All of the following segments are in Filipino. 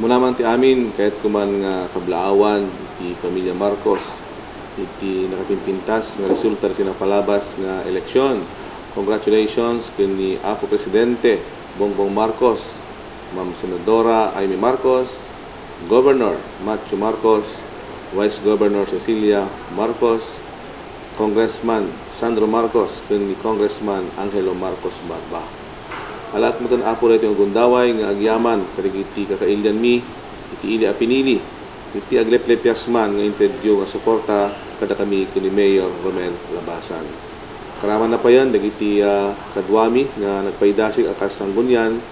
naman ti amin kahit kuman nga kablaawan ti pamilya Marcos iti nakapimpintas nga resulta ti napalabas nga eleksyon. Congratulations kini Apo Presidente Bongbong Marcos, Ma'am Senadora Amy Marcos, Governor Matthew Marcos, Vice Governor Cecilia Marcos, Congressman Sandro Marcos, kini Congressman Angelo Marcos Barba. Alat mo tan apo rito yung gundaway nga agyaman kadigiti kakailyan mi iti ili apinili iti agleplepyasman nga interview nga suporta kada kami kini Mayor Romel Labasan. Karaman na pa yan dagiti kadwami nga nagpaidasig akas sanggunyan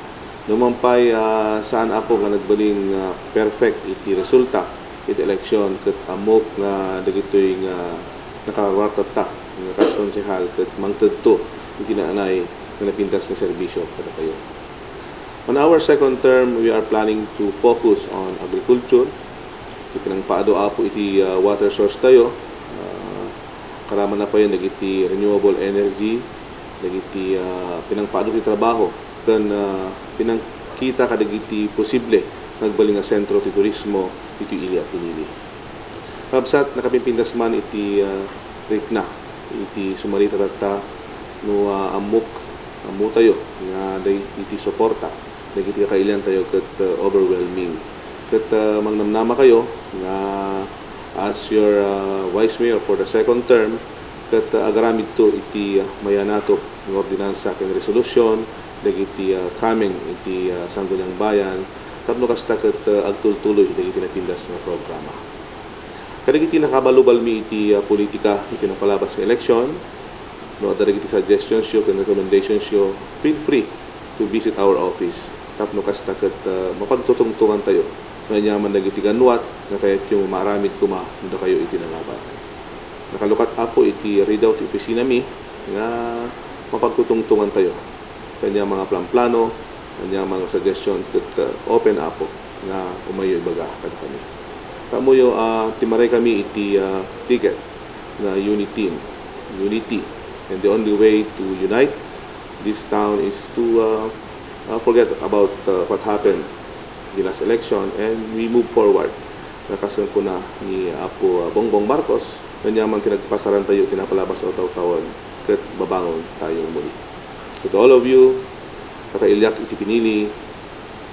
numampay saan apo nga nagbaling perfect iti resulta iti eleksyon ket amok nga dagitoy nga nakawartata nga kas konsehal ket mangtudto iti naanay nga napintas nga serbisyo kada kayo. On our second term, we are planning to focus on agriculture. Iti pinangpaado apo iti water source tayo. Karaman na pa yan dagiti renewable energy, dagiti pinangpaado ti trabaho ken pinangkita kadagiti posible nagbaling nga sentro ti turismo iti ili pinili. Kabsat nakapimpintas man iti rikna iti sumarita tatta no amok amo tayo nga iti suporta dagiti kakailan tayo ket overwhelming ket mangnamnama kayo nga as your Vice Mayor for the second term ket agaramid to iti mayanato ng ordinansa ken resolusyon dagiti coming iti sangguniang bayan tapno kasta ket agtultuloy dagiti napindas nga programa. Kadagiti nakabalubal mi iti politika iti napalabas nga eleksyon. No, dagiti suggestions yo ken recommendations yo, feel free to visit our office. Tapno kasta ket mapagtutungtungan tayo. Nanyaman dagiti ganwat nga kayat yung maaramid kuma nda kayo iti nalaban. Nakalukat apo iti readout opisina mi nga mapagtutungtungan tayo. Kanya mga plano, kanya mga suggestions ket open apo nga umayo ibaga kada kami. Tamuyo timaray kami iti ticket na unity. And the only way to unite this town is to forget about what happened the last election and we move forward. Nakasan ko na ni Apo Bongbong Marcos, nanyaman tinagpasaran tayo, tinapalabas o taw-tawan, kat babangon tayong muli. So to all of you, katailyak iti pinili,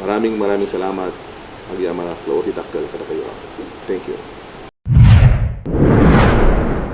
maraming salamat. Agyaman at laot itakal kada kayo. Thank you.